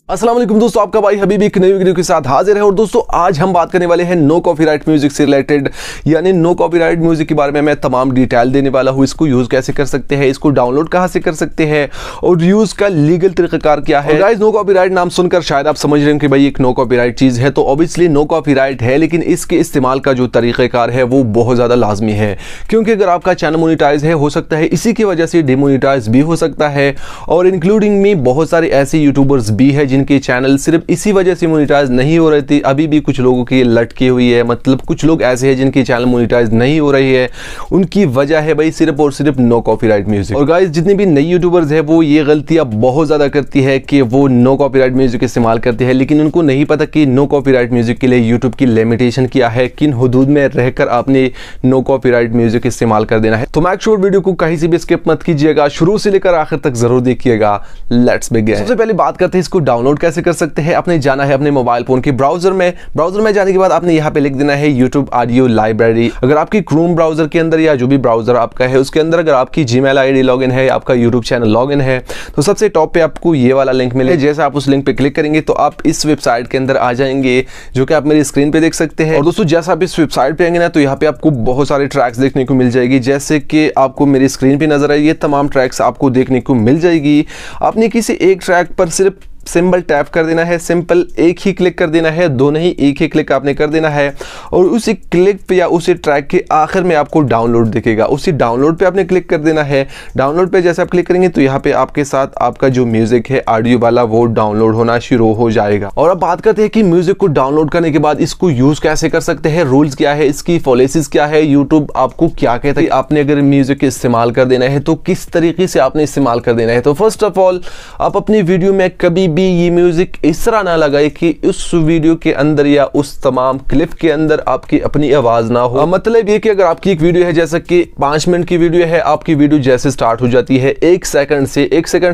अस्सलाम वालेकुम दोस्तों, आपका भाई हबीब एक नई वीडियो के साथ हाजिर है। और दोस्तों आज हम बात करने वाले हैं नो कॉपीराइट म्यूजिक से रिलेटेड, यानी नो कॉपीराइट म्यूजिक के बारे में मैं तमाम डिटेल देने वाला हूं। इसको यूज कैसे कर सकते हैं, इसको डाउनलोड कहां से कर सकते हैं और यूज का लीगल तरीकाकार क्या है। गाइस, नो कॉपीराइट नाम सुनकर शायद आप समझ रहे हैं कि भाई एक नो कॉपीराइट चीज है, तो ऑब्वियसली नो कॉपीराइट है, लेकिन इसके इस्तेमाल का जो तरीकाकार है वो बहुत ज्यादा लाजमी है। क्योंकि अगर आपका चैनल मोनिटाइज है, हो सकता है इसी की वजह से डिमोनिटाइज भी हो सकता है। और इंक्लूडिंग में बहुत सारे ऐसे यूट्यूबर्स भी है जिनके चैनल सिर्फ इसी वजह से मोनिटाइज नहीं हो रही थी। अभी भी कुछ लोगों की लटकी हुई है, मतलब कुछ लोग ऐसे हैं जिनकी चैनल मोनिटाइज नहीं हो रही है। उनकी वजह है भाई सिर्फ और सिर्फ नो कॉपीराइट म्यूजिक। और गाइस, जितने भी नई यूट्यूबर्स है वो ये गलतियां बहुत ज्यादा करती है कि वो नो कॉपीराइट म्यूजिक इस्तेमाल करते हैं, लेकिन उनको नहीं पता कि नो कॉपीराइट म्यूजिक के लिए यूट्यूब की लिमिटेशन क्या है, किन हदूद में रहकर आपने नो कॉपीराइट म्यूजिक इस्तेमाल कर देना है। तो मेक श्योर वीडियो को कहीं से भी स्किप मत कीजिएगा, शुरू से लेकर आखिर तक जरूर देखिएगा। Let's begin. सबसे पहले बात करते हैं इसको डाउनलोड कैसे कर सकते हैं। आपने जाना है अपने मोबाइल फोन के ब्राउजर में जाने के बाद आपने यहाँ पे लिख देना है YouTube ऑडियो लाइब्रेरी। अगर आपकी क्रोम ब्राउजर के अंदर या जो भी ब्राउजर आपका है उसके अंदर अगर आपकी जीमेल आईडी लॉगिन है, आपका YouTube चैनल लॉगिन है, तो सबसे टॉप पे आपको ये वाला लिंक मिलेगा। जैसे आप उस लिंक पे क्लिक करेंगे तो आप इस वेबसाइट के अंदर आ जाएंगे, जो कि आप मेरी स्क्रीन पे देख सकते हैं। और दोस्तों जैसा आप इस वेबसाइट पे आएंगे ना, तो यहाँ पे आपको बहुत सारे ट्रैक्स देखने को मिल जाएगी, जैसे कि आपको मेरी स्क्रीन पे नजर आए ये तमाम ट्रैक्स आपको देखने को मिल जाएगी। आपने किसी एक ट्रैक पर सिर्फ सिंबल टैप कर देना है, सिंपल एक ही क्लिक कर देना है, दोनों ही एक ही क्लिक आपने कर देना है। और उसी क्लिक पे या उसी ट्रैक के आखिर में आपको डाउनलोड दिखेगा, उसी डाउनलोड पे आपने क्लिक कर देना है। डाउनलोड पे जैसे आप क्लिक करेंगे तो यहाँ पे आपके साथ आपका जो म्यूजिक है ऑडियो वाला वो डाउनलोड होना शुरू हो जाएगा। और अब बात करते हैं कि म्यूजिक को डाउनलोड करने के बाद इसको यूज कैसे कर सकते हैं, रूल्स क्या है, इसकी पॉलिसीज क्या है, यूट्यूब आपको क्या कहता है, आपने अगर म्यूजिक इस्तेमाल कर देना है तो किस तरीके से आपने इस्तेमाल कर देना है। तो फर्स्ट ऑफ ऑल आप अपनी वीडियो में कभी भी ये म्यूजिक इस तरह ना लगाए कि उस वीडियो के अंदर या उस तमाम क्लिप के अंदर आपकी अपनी आवाज ना हो। मतलब ये कि अगर आपकी एक वीडियो है, जैसे कि 5 मिनट की वीडियो है, आपकी वीडियो जैसे स्टार्ट हो जाती है 1 सेकंड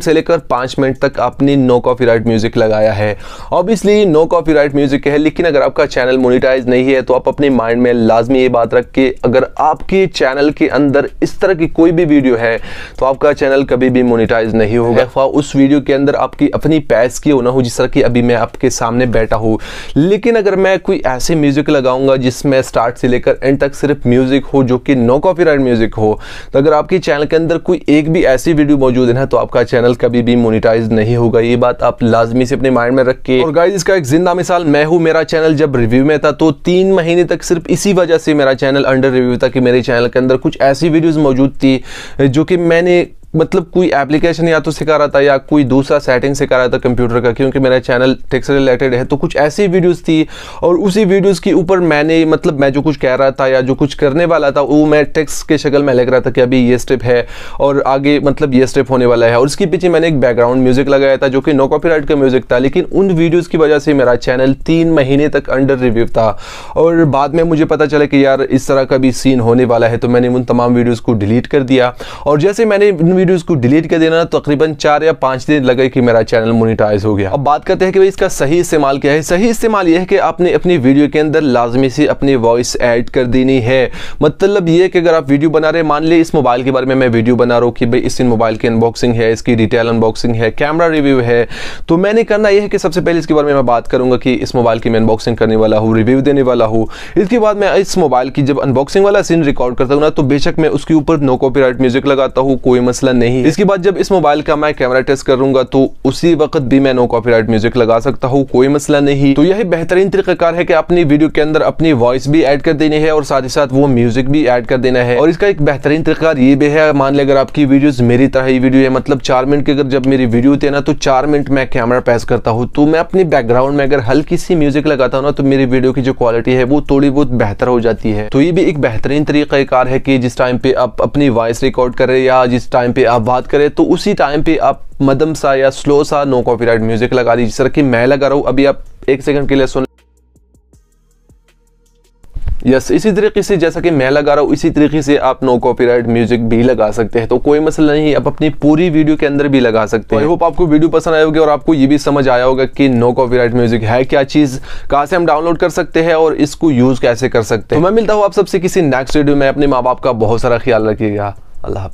से लेकर 5 मिनट तक आपने नो कॉपीराइट म्यूजिक लगाया है, ऑब्वियसली नो कॉपीराइट म्यूजिक है। लेकिन अगर आपका चैनल मोनिटाइज नहीं है तो आप अपने माइंड में लाजमी ये बात रख के, अगर आपके चैनल के अंदर इस तरह की कोई भी वीडियो है तो आपका चैनल कभी भी मोनिटाइज नहीं होगा। उस वीडियो के अंदर आपकी अपनी पैस की होना हो, जिस तरह की अभी मैं आपके सामने बैठा हूं। लेकिन अगर मैं कोई ऐसे म्यूजिक लगाऊंगा जिसमें स्टार्ट से लेकर एंड तक सिर्फ म्यूजिक हो जो कि नो कॉपीराइट म्यूजिक हो, तो अगर आपके चैनल के अंदर कोई एक भी ऐसी वीडियो मौजूद है ना, तो आपका चैनल कभी भी मोनिटाइज नहीं होगा। ये बात आप लाजमी से अपने माइंड में रख के। और गाइस, इसका एक जिंदा मिसाल मैं हूं। मेरा चैनल जब रिव्यू में था तो 3 महीने तक सिर्फ इसी वजह से मेरा चैनल अंडर रिव्यू था कि मेरे चैनल के अंदर कुछ ऐसी वीडियोस मौजूद थी जो कि मैंने मतलब कोई एप्लीकेशन या तो सिखा रहा था या कोई दूसरा सेटिंग सिखा रहा था कंप्यूटर का, क्योंकि मेरा चैनल टेक से रिलेटेड है। तो कुछ ऐसी वीडियोस थी और उसी वीडियोस के ऊपर मैंने मतलब मैं जो कुछ कह रहा था या जो कुछ करने वाला था वो मैं टेक्स्ट के शक्ल में लिख रहा था कि अभी ये स्टेप है और आगे मतलब ये स्टेप होने वाला है। और उसके पीछे मैंने एक बैकग्राउंड म्यूजिक लगाया था जो कि नो कॉपीराइट का म्यूजिक था। लेकिन उन वीडियोज़ की वजह से मेरा चैनल 3 महीने तक अंडर रिव्यू था। और बाद में मुझे पता चला कि यार इस तरह का भी सीन होने वाला है, तो मैंने उन तमाम वीडियोज़ को डिलीट कर दिया। और जैसे मैंने उन वीडियोज़ को डिलीट कर देना तकरीबन 4 या 5 दिन लगे कि मेरा चैनल मोनिटाइज हो गया। अब बात करते हैं कि भाई इसका सही इस्तेमाल क्या है। सही इस्तेमाल यह है कि आपने अपनी वीडियो के अंदर लाजमी से अपनी वॉइस ऐड कर देनी है। मतलब ये कि अगर आप वीडियो बना रहे, मान ली इस मोबाइल के बारे में मैं वीडियो बना रहा हूँ कि भाई इस मोबाइल की अनबॉक्सिंग है, इसकी डिटेल अनबॉक्सिंग है, कैमरा रिव्यू है, तो मैंने करना यह है कि सबसे पहले इसके बारे में मैं बात करूंगा कि इस मोबाइल की मैं अनबॉक्सिंग करने वाला हूँ, रिव्यू देने वाला हूँ। इसके बाद मैं इस मोबाइल की जब अनबॉक्सिंग वाला सीन रिकॉर्ड करता हूँ ना, तो बेशक मैं उसके ऊपर नो कॉपीराइट म्यूजिक लगाता हूँ, कोई मसला नहीं। इसके बाद जब इस मोबाइल का मैं कैमरा टेस्ट करूंगा तो उसी वक्त भी मैं नो कॉपीराइट म्यूजिक लगा सकता हूं, कोई मसला नहीं। तो यही बेहतरीन तरीकाकार है कि अपनी वीडियो के अंदर अपनी वॉइस भी ऐड कर देनी है और साथ ही साथ वो म्यूजिक भी ऐड कर देना है। और इसका एक बेहतरीन तरीकाकार ये भी है, मान ले अगर आपकी वीडियोस मेरी तरह ही वीडियो है, मतलब 4 मिनट की अगर जब मेरी वीडियो होती है ना, तो 4 मिनट मैं कैमरा पैस करता हूँ, तो मैं अपनी बैकग्राउंड में अगर हल्की सी म्यूजिक लगाता हूँ ना, तो मेरी वीडियो की जो क्वालिटी है वो थोड़ी बहुत बेहतर हो जाती है। तो ये भी एक बेहतरीन तरीकाकार है कि जिस टाइम पे आप अपनी वॉइस रिकॉर्ड करें या जिस टाइम पे आप बात करें, तो उसी टाइम पे आप मध्यम सा या स्लो सा नो कॉपीराइट म्यूजिक लगा दीजिए। जिस तरह कि मैं लगा रहा हूं, अभी आप 1 सेकंड के लिए सुन। यस, इसी तरीके से जैसा कि मैं लगा रहा हूं इसी तरीके से आप नो कॉपीराइट म्यूजिक भी लगा सकते हैं, तो कोई मसला नहीं, आप अपनी पूरी वीडियो के अंदर भी लगा सकते हैं। आई होप आपको वीडियो पसंद आया होगा और आपको ये भी समझ आया होगा कि नो कॉपीराइट म्यूजिक है क्या चीज, कहां से हम डाउनलोड कर सकते हैं और इसको यूज कैसे कर सकते हैं। तो मैं मिलता हूं आप सबसे किसी नेक्स्ट वीडियो में। अपने माँ बाप का बहुत सारा ख्याल रखिएगा। अल्लाह।